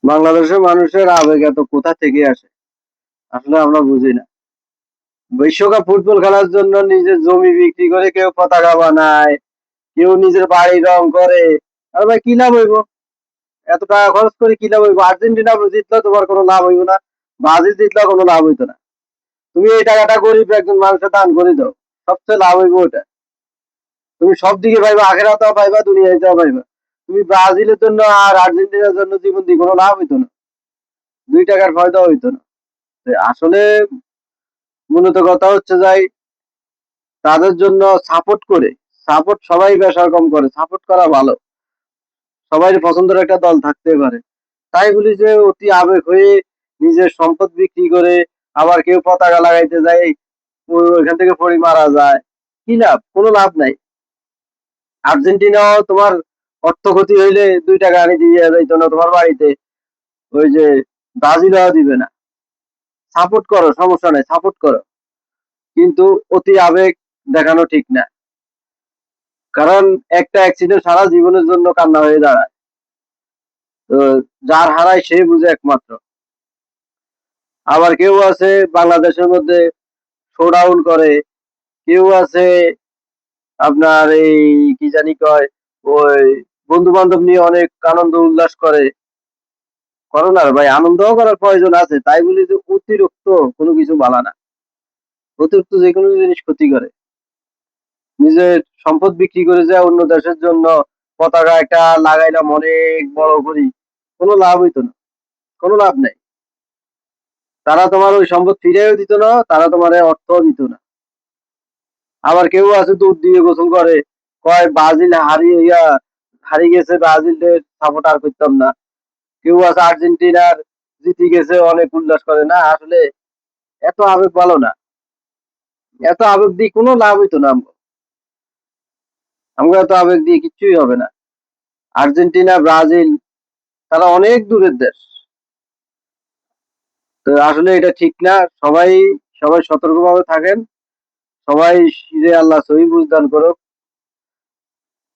বাংলাদেশের মানুষের আবেগ এত কোথা থেকে আসে আসলে আমরা বুঝি না। বিশ্বকাপ ফুটবল খেলার জন্য নিজের জমি বিক্রি করে কেউ পতাকা বানায়, কেউ নিজের বাড়ি রং করে। আর ভাই কি লাভ হইব? এত টাকা খরচ করে কি লাভ হইব? আর্জেন্টিনা জিতলেও তোমার কোনো লাভ হইব না, ব্রাজিল জিতলেও কোনো লাভ হইতো না। তুমি এই টাকাটা গরিব একজন মানুষের দান করে দাও, সবচেয়ে লাভ হইব ওটা। তুমি সব দিকে পাইবা, আখেরাতেও পাইবা, দুনিয়াতেও পাইবা। তুমি ব্রাজিলের জন্য আর আর্জেন্টিনার জন্য জীবন দিয়ে কোনো লাভ হইতো না, 2 টাকার ফায়দা হইতো না। আসলে মূলত কথা হচ্ছে যাই, তাদের জন্য সাপোর্ট করে, সাপোর্ট সবাই বেশ রকম করে, সাপোর্ট করা ভালো। সবাই পছন্দের একটা দল থাকতে পারে। তাই বলি যে অতি আবেগ হয়ে নিজের সম্পদ বিক্রি করে আবার কেউ পতাকা লাগাইতে যায়, ওইখান থেকে পড়ে মারা যায়, কি লাভ? কোনো লাভ নাই। আর্জেন্টিনাও তোমার অর্থ ক্ষতি হইলে 2 টাকা আনি দিয়ে যাইতো না তোমার বাড়িতে, ওই যে ব্রাজিলও দিবে না। সাপোর্ট করো, সমস্যা নাই, সাপোর্ট করো, কিন্তু অতি আবেগ দেখানো ঠিক না। কারণ একটা অ্যাক্সিডেন্ট সারা জীবনের জন্য কান্না হয়ে দাঁড়ায়। তো যার হারায় সে বুঝে একমাত্র। আবার কেউ আছে বাংলাদেশের মধ্যে শোডাউন করে, কেউ আছে আপনার এই কি জানি কয়, ওই বন্ধু বান্ধব নিয়ে অনেক আনন্দ উল্লাস করে। করো না ভাই, আনন্দও করার প্রয়োজন আছে, তাই বলি যে অতিরিক্ত কোনো কিছু ভালো না। অতিরিক্ত যে কোনো জিনিস ক্ষতি করে। নিজের সম্পদ বিক্রি করে যায় অন্য দেশের জন্য পতাকা একটা লাগাইলাম অনেক বড় করি, কোনো লাভ হইতো না, কোনো লাভ নাই। তারা তোমার ওই সম্পদ ফিরেও দিত না, তারা তোমার অর্থও দিত না। আবার কেউ আছে দুধ দিয়ে গোসল করে, কয় ব্রাজিল হারিয়ে গেছে, ব্রাজিলের সাপোর্ট আর করতাম না। কেউ আছে আর্জেন্টিনার জিতে গেছে অনেক উল্লাস করে না। আসলে এত আবেগ ভালো না, এত আবেগ দিয়ে কোনো লাভ হইতো না। আমরা এত আবেগ দিয়ে কিচ্ছুই হবে না। আর্জেন্টিনা ব্রাজিল তারা অনেক দূরের দেশ। তো আসলে এটা ঠিক না। সবাই সবাই সতর্কভাবে থাকেন। সবাই, আল্লাহ সহি বুঝদান করুক।